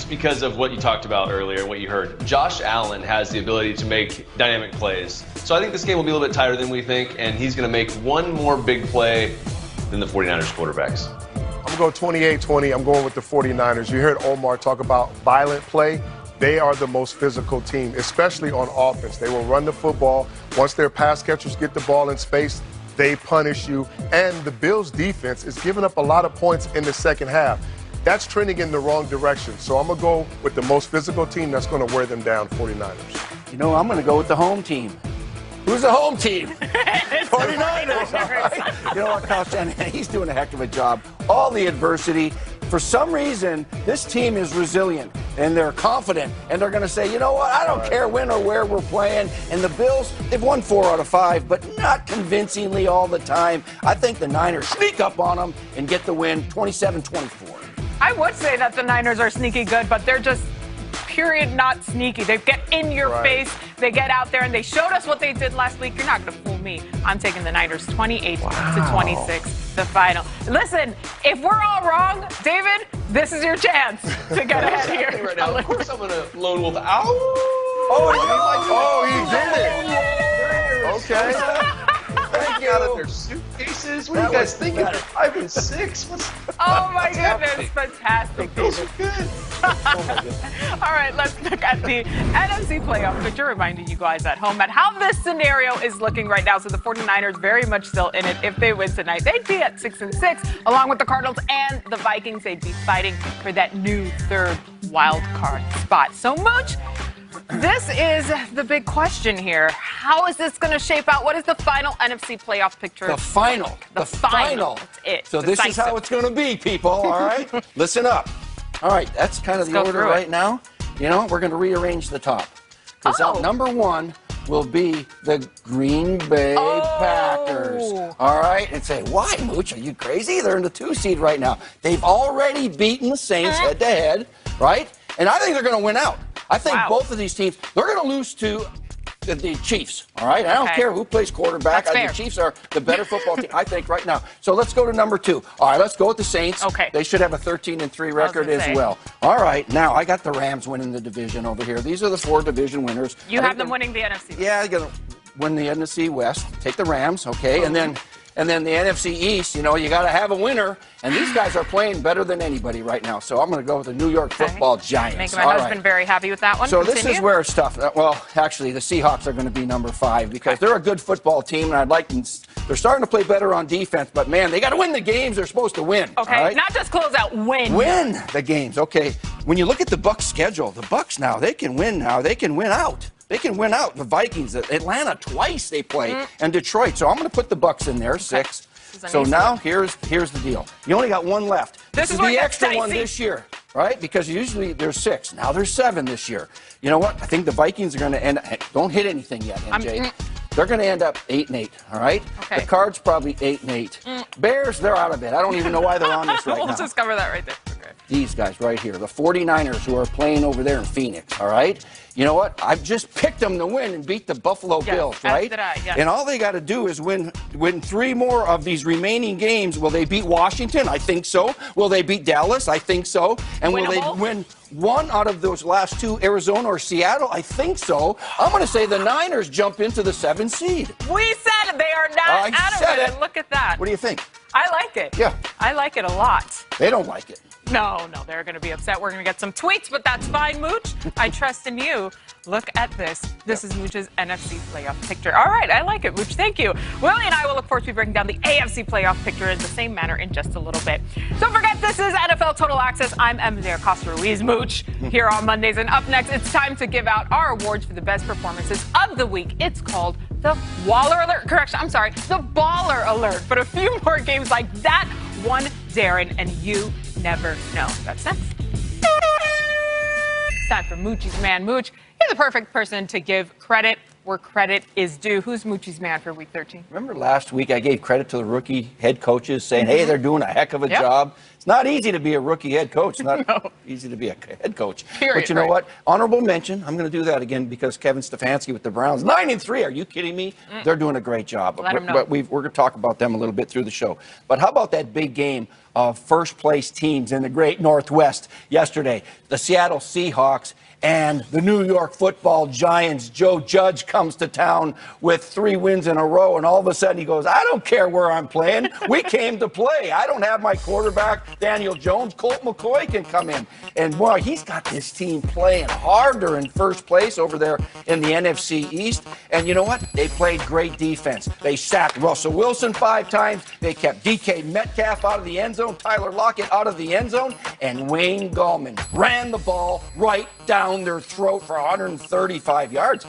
just because of what you talked about earlier and what you heard. Josh Allen has the ability to make dynamic plays. So I think this game will be a little bit tighter than we think, and he's going to make one more big play than the 49ers quarterbacks. I'm going to go 28-20. I'm going with the 49ers. You heard Omar talk about violent play. They are the most physical team, especially on offense. They will run the football. Once their pass catchers get the ball in space, they punish you. And the Bills' defense is giving up a lot of points in the second half. That's trending in the wrong direction. So I'm going to go with the most physical team that's going to wear them down, 49ers. You know, I'm going to go with the home team. Who's the home team? 49ers. Right? You know what, Kyle Shanahan, he's doing a heck of a job. All the adversity. For some reason, this team is resilient, and they're confident, and they're going to say, you know what, I don't care when or where we're playing. And the Bills, they've won 4 out of 5, but not convincingly all the time. I think the Niners sneak up on them and get the win, 27-24. I would say that the Niners are sneaky good, but they're just period not sneaky. They get in your face. They get out there, and they showed us what they did last week. You're not going to fool me. I'm taking the Niners 28-26, the final. Listen, if we're all wrong, David, this is your chance to get ahead here. Right now. Of course I'm going to lone wolf out. He did it. Okay. Thank you. Out of their suitcases. What are you guys thinking? 5 and 6. Oh my goodness, fantastic. Those are good. All right, let's look at the NFC playoff picture, reminding you guys at home at how this scenario is looking right now. So the 49ers very much still in it. If they win tonight, they'd be at 6-6, along with the Cardinals and the Vikings. They'd be fighting for that new third wild card spot. So Mooch, this is the big question here. How is this going to shape out? What is the final NFC playoff picture? The final. The final. That's it. So this is how it's going to be, people, all right? Listen up. All right, that's kind of the order right now. You know, we're going to rearrange the top. Because number 1 will be the Green Bay Packers. All right? And say, why, Mooch? Are you crazy? They're in the 2 seed right now. They've already beaten the Saints head-to-head, right? And I think they're going to win out. I think both of these teams, they're going to lose to the Chiefs, all right? I don't care who plays quarterback. The Chiefs are the better football team, I think, right now. So let's go to number 2. All right, let's go with the Saints. Okay. They should have a 13-3 record as well. All right, now I got the Rams winning the division over here. These are the 4 division winners. You have them winning the NFC. Yeah, they're going to win the NFC West. Take the Rams, okay? And then the NFC East, you know, you got to have a winner. And these guys are playing better than anybody right now. So I'm going to go with the New York Football Giants. Making my husband very happy with that one. So this is where it's tough. Well, actually, the Seahawks are going to be number 5 because they're a good football team, and I'd like them. They're starting to play better on defense, but man, they got to win the games they're supposed to win. Okay, not just close out, win. Win the games. Okay, when you look at the Bucs schedule, the Bucs now they can win. Now they can win out. They can win out. The Vikings, Atlanta twice they play, and Detroit. So I'm going to put the Bucs in there, 6. So now here's the deal. You only got 1 left. This is the extra one this year, right? Because usually there's 6. Now there's 7 this year. You know what? I think the Vikings are going to end. Don't hit anything yet, MJ. They're going to end up 8-8. All right. Okay. The Cards probably 8-8. Bears, they're out of it. I don't even know why they're on this right now. We'll just cover that right there. Okay. These guys right here, the 49ers who are playing over there in Phoenix, all right? You know what? I've just picked them to win and beat the Buffalo Bills, right? And all they got to do is win 3 more of these remaining games. Will they beat Washington? I think so. Will they beat Dallas? I think so. And will they win 1 out of those last 2, Arizona or Seattle? I think so. I'm going to say the Niners jump into the 7th seed. We said they are not out of it. And look at that. What do you think? I like it. Yeah. I like it a lot. They don't like it. No, they're going to be upset. We're going to get some tweets, but that's fine, Mooch. I trust in you. Look at this. This is Mooch's NFC playoff picture. All right, I like it, Mooch. Thank you. Willie and I will, of course, be breaking down the AFC playoff picture in the same manner in just a little bit. Don't forget, this is NFL Total Access. I'm MJ Acosta-Ruiz, Mooch, here on Mondays. And up next, it's time to give out our awards for the best performances of the week. It's called the Waller Alert. Correction, I'm sorry, the Baller Alert. But a few more games like that one, Darren, and you never know. That's next. It's time for Moochie's Man. Mooch, you're the perfect person to give credit where credit is due. Who's Moochie's Man for Week 13? Remember last week I gave credit to the rookie head coaches saying, hey, they're doing a heck of a job. It's not easy to be a rookie head coach. It's not easy to be a head coach. But you know what? Honorable mention. I'm going to do that again because Kevin Stefanski with the Browns, 9-3. Are you kidding me? They're doing a great job. Let 'em know. But we're going to talk about them a little bit through the show. But how about that big game of first-place teams in the Great Northwest yesterday. The Seattle Seahawks and the New York Football Giants. Joe Judge comes to town with 3 wins in a row, and all of a sudden he goes, I don't care where I'm playing. We came to play. I don't have my quarterback, Daniel Jones. Colt McCoy can come in. And, boy, he's got this team playing harder in first place over there in the NFC East. And you know what? They played great defense. They sacked Russell Wilson 5 times. They kept DK Metcalf out of the end zone, Tyler Lockett out of the end zone, and Wayne Gallman ran the ball right down their throat for 135 yards.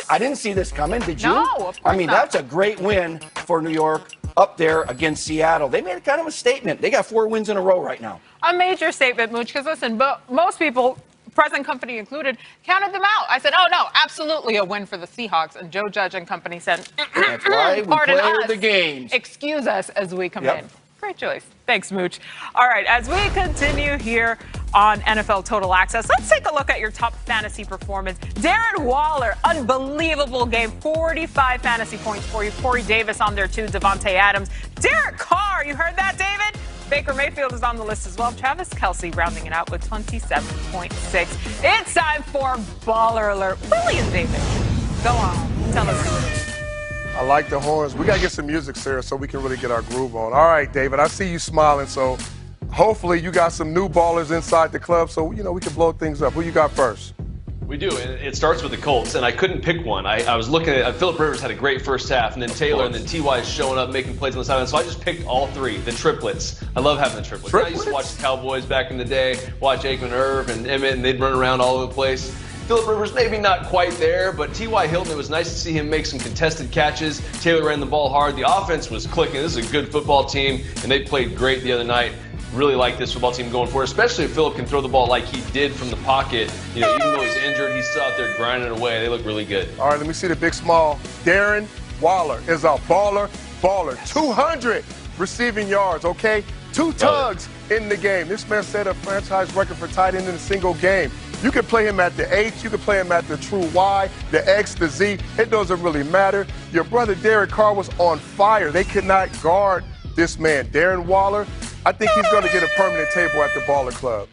I didn't see this coming. Did you? No, of course I mean, not. that's a great win for New York up there against Seattle. They made kind of a statement. They got 4 wins in a row right now. A major statement, Mooch, because listen, most people, present company included, counted them out. I said, oh, no, absolutely a win for the Seahawks. And Joe Judge and company said, That's why we pardon play us. the games. Excuse us as we come Yep. in. Great choice. Thanks, Mooch. All right, as we continue here on NFL Total Access, let's take a look at your top fantasy performance. Darren Waller, unbelievable game, 45 fantasy points for you. Corey Davis on there too, Devontae Adams. Derek Carr, you heard that, David? Baker Mayfield is on the list as well. Travis Kelce rounding it out with 27.6. It's time for Baller Alert. Willie and David, go on. Tell us who it is. I like the horns. We got to get some music, Sarah, so we can really get our groove on. All right, David, I see you smiling, so hopefully you got some new ballers inside the club so, we can blow things up. Who you got first? We do, and it starts with the Colts, and I couldn't pick one. I was looking at Phillip Rivers had a great first half, and then Taylor, and then T.Y. is showing up, making plays on the sideline. So I just picked all 3, the triplets. I love having the triplets. I used to watch the Cowboys back in the day, watch Aikman, Irv, and Emmett, and they'd run around all over the place. Phillip Rivers maybe not quite there, but T.Y. Hilton, it was nice to see him make some contested catches. Taylor ran the ball hard. The offense was clicking. This is a good football team, and they played great the other night. Really like this football team going forward, especially if Phillip can throw the ball like he did from the pocket. Even though he's injured, he's still out there grinding away. They look really good. All right, let me see the big small. Darren Waller is a baller. 200 receiving yards, okay? 2 tugs in the game. This man set a franchise record for tight end in a single game. You can play him at the H, you can play him at the true Y, the X, the Z. It doesn't really matter. Your brother Derek Carr was on fire. They could not guard this man. Darren Waller, I think he's going to get a permanent table at the Baller Club.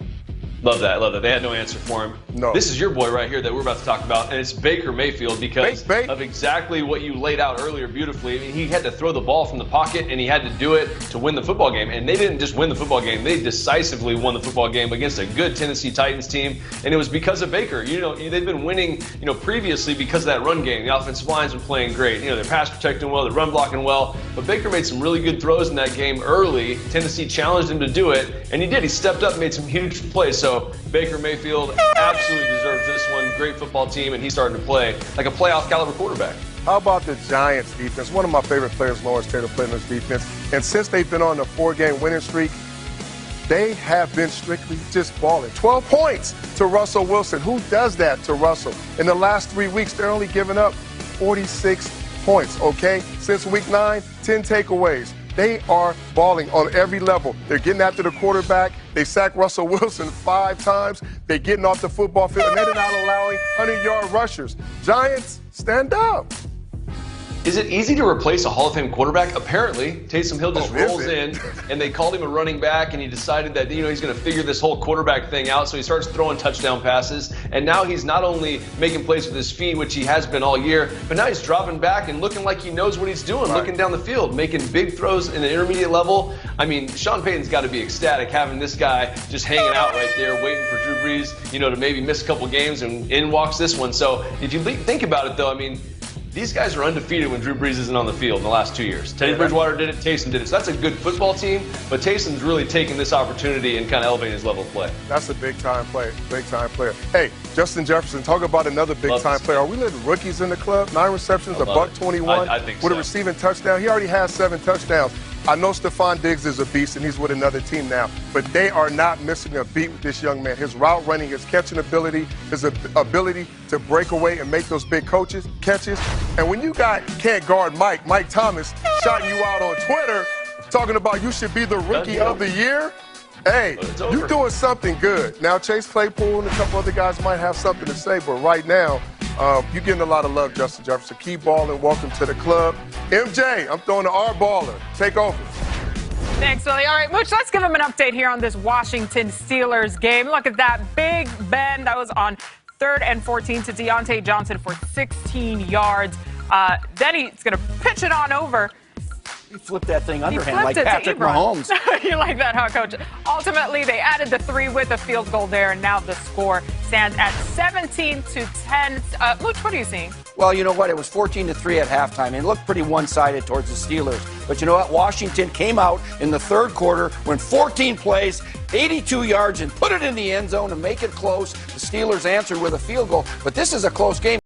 Love that. They had no answer for him. No. This is your boy right here that we're about to talk about, and it's Baker Mayfield because of exactly what you laid out earlier beautifully. I mean, he had to throw the ball from the pocket, and he had to do it to win the football game. And they didn't just win the football game. They decisively won the football game against a good Tennessee Titans team, and it was because of Baker. They've been winning, previously because of that run game. The offensive line's been playing great. They're pass protecting well, they're run blocking well. But Baker made some really good throws in that game early. Tennessee challenged him to do it, and he did. He stepped up and made some huge plays. So Baker Mayfield absolutely deserves this one. Great football team, and he's starting to play like a playoff caliber quarterback. How about the Giants defense? One of my favorite players, Lawrence Taylor, played in this defense. And since they've been on a 4-game winning streak, they have been strictly just balling. 12 points to Russell Wilson. Who does that to Russell? In the last 3 weeks, they're only giving up 46 points, okay? Since week 9, 10 takeaways. They are balling on every level. They're getting after the quarterback. They sacked Russell Wilson 5 times. They're getting off the football field, and they're not allowing 100-yard rushers. Giants, stand up. Is it easy to replace a Hall of Fame quarterback? Apparently, Taysom Hill just rolls in, and they called him a running back, and he decided that he's going to figure this whole quarterback thing out. So he starts throwing touchdown passes, and now he's not only making plays with his feet, which he has been all year, but now he's dropping back and looking like he knows what he's doing, looking down the field, making big throws in the intermediate level. I mean, Sean Payton's got to be ecstatic having this guy just hanging out right there, waiting for Drew Brees, to maybe miss a couple games, and in walks this one. So if you think about it, though, I mean, these guys are undefeated when Drew Brees isn't on the field in the last 2 years. Teddy Bridgewater did it, Taysom did it. So that's a good football team, but Taysom's really taking this opportunity and kind of elevating his level of play. That's a big-time player, big-time player. Hey, Justin Jefferson, talk about another big-time player. Are we letting rookies in the club? 9 receptions, $121 I think with so. a receiving touchdown. He already has 7 touchdowns. I know Stephon Diggs is a beast, and he's with another team now, but they are not missing a beat with this young man. His route running, his catching ability, his ability to break away and make those big catches. And when you can't guard Mike Thomas shouting you out on Twitter, talking about you should be the rookie of the year, hey, you're doing something good. Now, Chase Claypool and a couple other guys might have something to say, but right now, you're getting a lot of love, Justin Jefferson. Keep balling. Welcome to the club. MJ, I'm throwing the R baller. Take over. Thanks, Willie. All right, Mooch, let's give him an update here on this Washington Steelers game. Look at that big bend that was on 3rd and 14 to Deontay Johnson for 16 yards. Then he's going to pitch it on over. He flipped that thing underhand like Patrick Mahomes. You like that, huh, Coach? Ultimately, they added the 3 with a field goal there, and now the score stands at 17-10. Mooch, what are you seeing? Well, you know what? It was 14-3 at halftime, and it looked pretty one-sided towards the Steelers. But you know what? Washington came out in the third quarter, went 14 plays, 82 yards, and put it in the end zone to make it close. The Steelers answered with a field goal. But this is a close game.